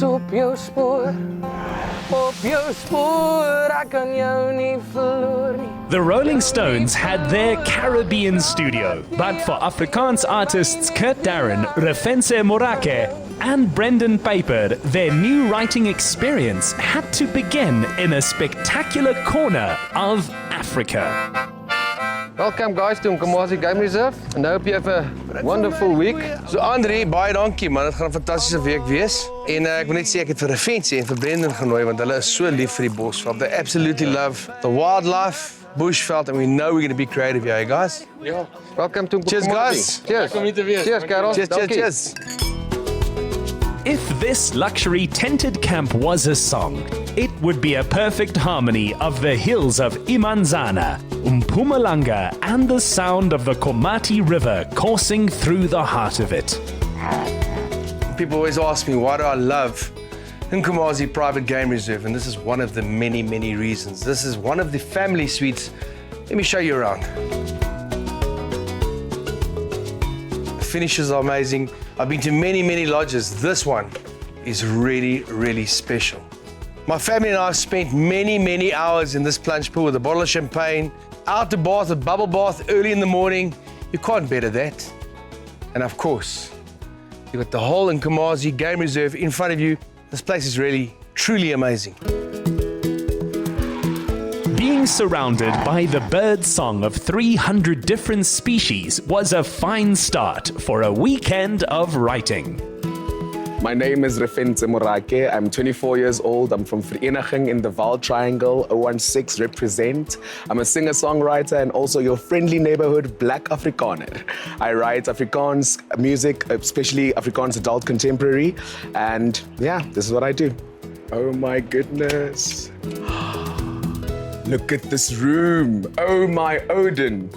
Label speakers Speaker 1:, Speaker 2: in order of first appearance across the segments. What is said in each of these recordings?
Speaker 1: is op jou spoor. Op jou spoor, ek kan jou nie verloor nie.
Speaker 2: The Rolling Stones had their Caribbean studio, but for Afrikaans artists Kurt Darren, Refentse Morake and Brendan Peyper, their new writing experience had to begin in a spectacular corner of Africa.
Speaker 1: Welcome guys to Nkomazi Game Reserve, and I hope you have a wonderful week.
Speaker 3: So André, baie dankie man, dit gaan 'n fantastiese week wees. En ek wil net sê ek het vir Refentse en vir Brendan genooi want hulle is so lief vir die bosveld. They absolutely love the wildlife, bushveld, and we know we're going to be creative here, guys.
Speaker 1: Yeah. Welcome to Nkomazi.
Speaker 3: Cheers guys.
Speaker 1: Cheers. Cheers, Karel.
Speaker 3: Cheers.
Speaker 2: If this luxury tented camp was a song, it would be a perfect harmony of the hills of eManzana, Mpumalanga, and the sound of the Komati River coursing through the heart of it.
Speaker 3: People always ask me, why do I love Nkomazi Private Game Reserve? And this is one of the many, many reasons. This is one of the family suites. Let me show you around. The finishes are amazing. I've been to many, many lodges. This one is really, really special. My family and I have spent many, many hours in this plunge pool with a bottle of champagne, out the bath, a bubble bath early in the morning. You can't better that. And of course, you've got the whole Nkomazi Game Reserve in front of you. This place is really, truly amazing.
Speaker 2: Being surrounded by the bird song of 300 different species was a fine start for a weekend of writing.
Speaker 4: My name is Refentse Morake. I'm 24 years old. I'm from Vereniging in the Vaal Triangle, 016 represent. I'm a singer-songwriter and also your friendly neighborhood Black Afrikaner. I write Afrikaans music, especially Afrikaans adult contemporary. And yeah, this is what I do. Oh my goodness. Look at this room. Oh my Odin.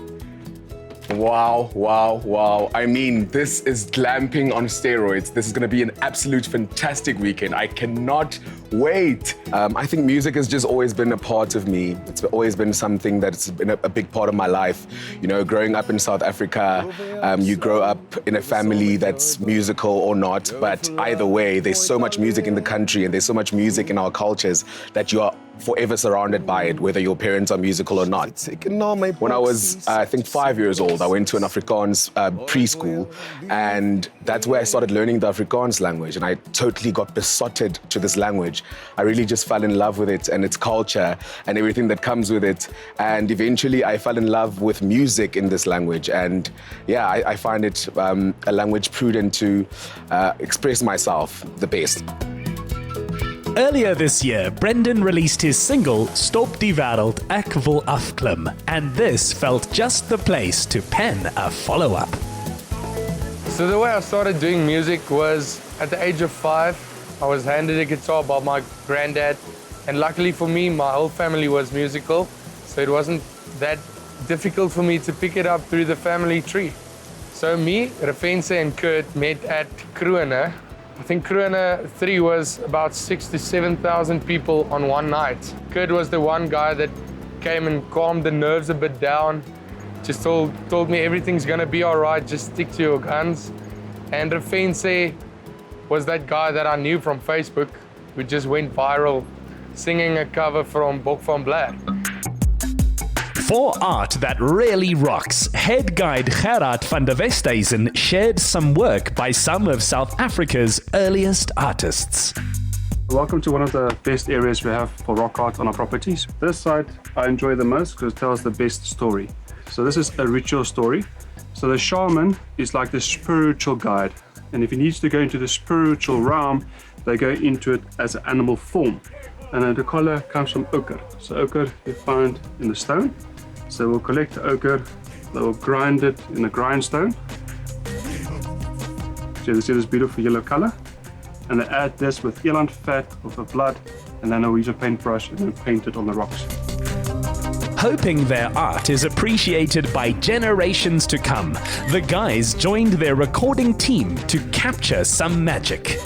Speaker 4: Wow, wow, wow. I mean, this is glamping on steroids. This is going to be an absolute fantastic weekend. I cannot wait. I think music has just always been a part of me. It's always been something that's been a big part of my life. You know, growing up in South Africa, you grow up in a family that's musical or not, but either way, there's so much music in the country and there's so much music in our cultures that you are forever surrounded by it, whether your parents are musical or not. When I was, I think, 5 years old, I went to an Afrikaans preschool, and that's where I started learning the Afrikaans language, and I totally got besotted to this language. I really just fell in love with it and its culture and everything that comes with it, and eventually I fell in love with music in this language, and yeah, I find it a language prudent to express myself the best.
Speaker 2: Earlier this year, Brendan released his single Stop die Wêreld, Ek wil afklim, and this felt just the place to pen a follow-up.
Speaker 1: So the way I started doing music was at the age of 5. I was handed a guitar by my granddad, and luckily for me, my whole family was musical, so it wasn't that difficult for me to pick it up through the family tree. So me, Refentse and Kurt met at Kroene. I think Kroene 3 was about 6,000 to 7,000 people on one night. Kurt was the one guy that came and calmed the nerves a bit down, just told me everything's gonna be all right, just stick to your guns. And Refentse was that guy that I knew from Facebook, who just went viral, singing a cover from Bok van Blair.
Speaker 2: For art that really rocks, head guide Gerard van der Westhuizen shared some work by some of South Africa's earliest artists.
Speaker 5: Welcome to one of the best areas we have for rock art on our properties. This site I enjoy the most because it tells the best story. So this is a ritual story. So the shaman is like the spiritual guide, and if he needs to go into the spiritual realm, they go into it as an animal form. And then the color comes from ochre. So ochre you find in the stone. So we'll collect the ochre, they will grind it in a grindstone. So you see this beautiful yellow color. And they add this with eland fat, with the blood, and then they'll use a paintbrush and then paint it on the rocks.
Speaker 2: Hoping their art is appreciated by generations to come, the guys joined their recording team to capture some magic.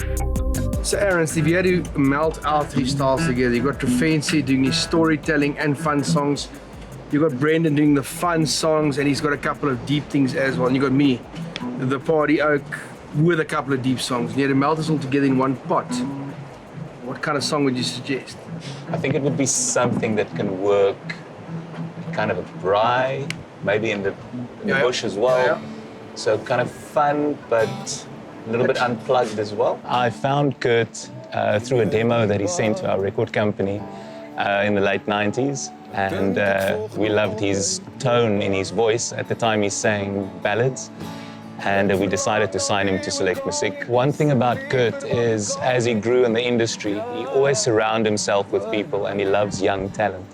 Speaker 3: So Aaron, if you had to melt our three styles together, you've got Refentse doing his storytelling and fun songs. You've got Brendan doing the fun songs, and he's got a couple of deep things as well. And you've got me, the party oak, with a couple of deep songs. And you had to melt us all together in one pot. What kind of song would you suggest?
Speaker 6: I think it would be something that can work kind of a braai, maybe in the bush as well. So kind of fun, but a little bit unplugged as well. I found Kurt through a demo that he sent to our record company in the late 90s. And we loved his tone in his voice. At the time, he sang ballads. And we decided to sign him to Select Music. One thing about Kurt is, as he grew in the industry, he always surrounded himself with people, and he loves young talent.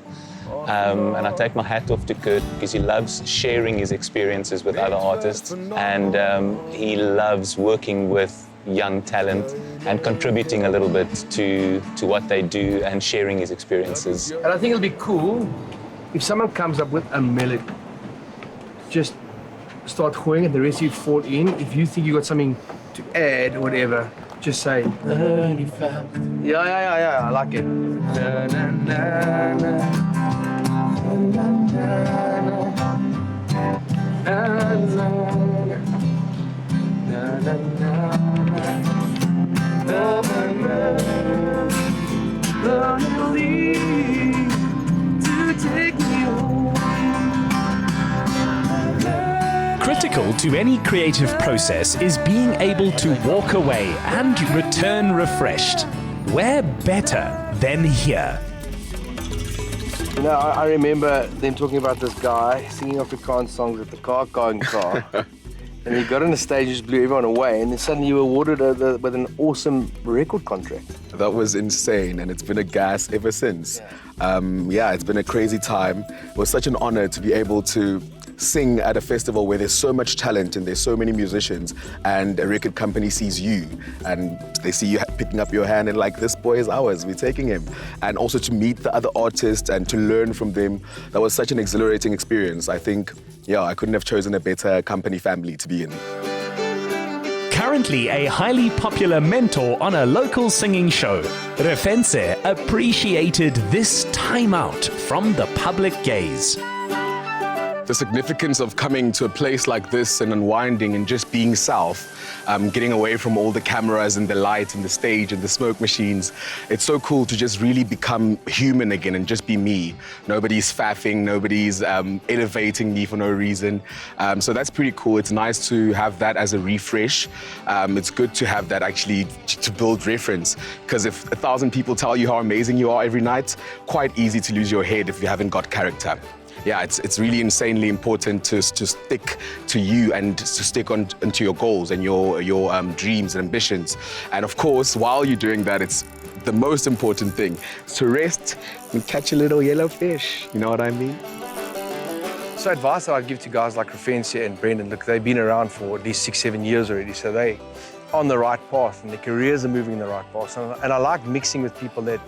Speaker 6: And I take my hat off to Kurt because he loves sharing his experiences with other artists, and he loves working with young talent and contributing a little bit to what they do and sharing his experiences.
Speaker 3: And I think it'll be cool if someone comes up with a melody. Just start going and the rest of you fall in. If you think you got something to add or whatever, just say, yeah, I like it. Na, na, na, na. Na, na, na, na.
Speaker 2: Critical to any creative process is being able to walk away and return refreshed. Where better than here?
Speaker 3: You know, I remember them talking about this guy singing Afrikaans songs at the car. And he got on the stage, just blew everyone away, and then suddenly you were awarded with an awesome record contract.
Speaker 4: That was insane, and it's been a gas ever since. It's been a crazy time. It was such an honor to be able to sing at a festival where there's so much talent and there's so many musicians, and a record company sees you and they see you picking up your hand and like, this boy is ours, we're taking him. And also to meet the other artists and to learn from them. That was such an exhilarating experience. I think, I couldn't have chosen a better company family to be in.
Speaker 2: Currently a highly popular mentor on a local singing show, Refentse appreciated this time out from the public gaze.
Speaker 4: The significance of coming to a place like this and unwinding and just being self, getting away from all the cameras and the light and the stage and the smoke machines. It's so cool to just really become human again and just be me. Nobody's faffing, nobody's elevating me for no reason. So that's pretty cool. It's nice to have that as a refresh. It's good to have that actually to build reference, because if 1,000 people tell you how amazing you are every night, quite easy to lose your head if you haven't got character. Yeah, it's really insanely important to stick to you and to stick onto your goals and your dreams and ambitions. And of course, while you're doing that, it's the most important thing is to rest and catch a little yellow fish. You know what I mean?
Speaker 3: So advice that I'd give to guys like Refentse and Brendan, look, they've been around for at least 6-7 years already, so they're on the right path and their careers are moving in the right path. And I like mixing with people that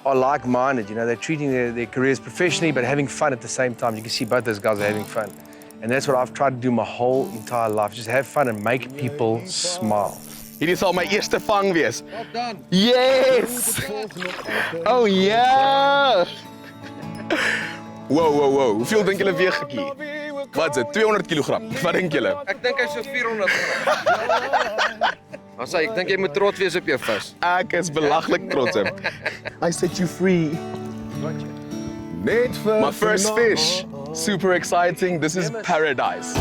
Speaker 3: are like-minded, they're treating their careers professionally but having fun at the same time. You can see both those guys are having fun. And that's what I've tried to do my whole entire life, just have fun and make people smile.
Speaker 4: Hierdie sal my eerste vang wees. Yes! Oh yeah! Wow. Hoeveel dink julle weeg ek hier? Wat is dit? 200 kilogram. Wat dink julle?
Speaker 7: Ek dink hy's so 400 gram. Ek dink jy moet trots wees op jou vis.
Speaker 4: Ek is belaglik trots op. I set you free. My first fish. Super exciting. This is paradise.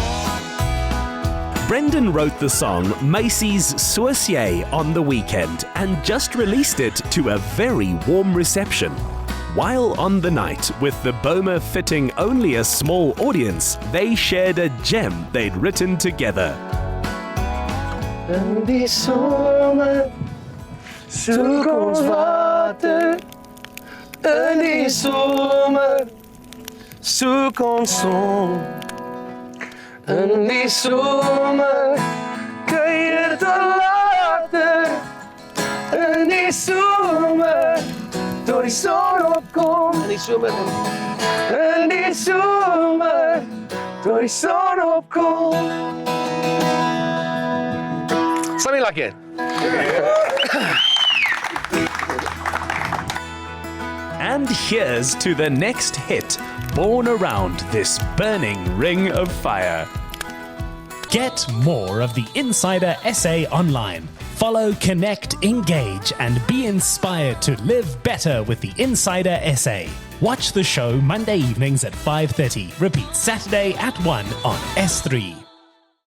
Speaker 2: Brendan wrote the song Macy's Saucier on the weekend and just released it to a very warm reception. While on the night, with the Boma fitting only a small audience, they shared a gem they'd written together.
Speaker 3: In die somer soek ons water. In die somer soek ons son. In die somer kuier tot later. In die somer tot die son opkom. In die somer tot die son opkom. Something like it.
Speaker 2: And here's to the next hit, born around this burning ring of fire. Get more of the Insider essay online. Follow, connect, engage, and be inspired to live better with the Insider SA. Watch the show Monday evenings at 5:30. Repeat Saturday at 1 on S3.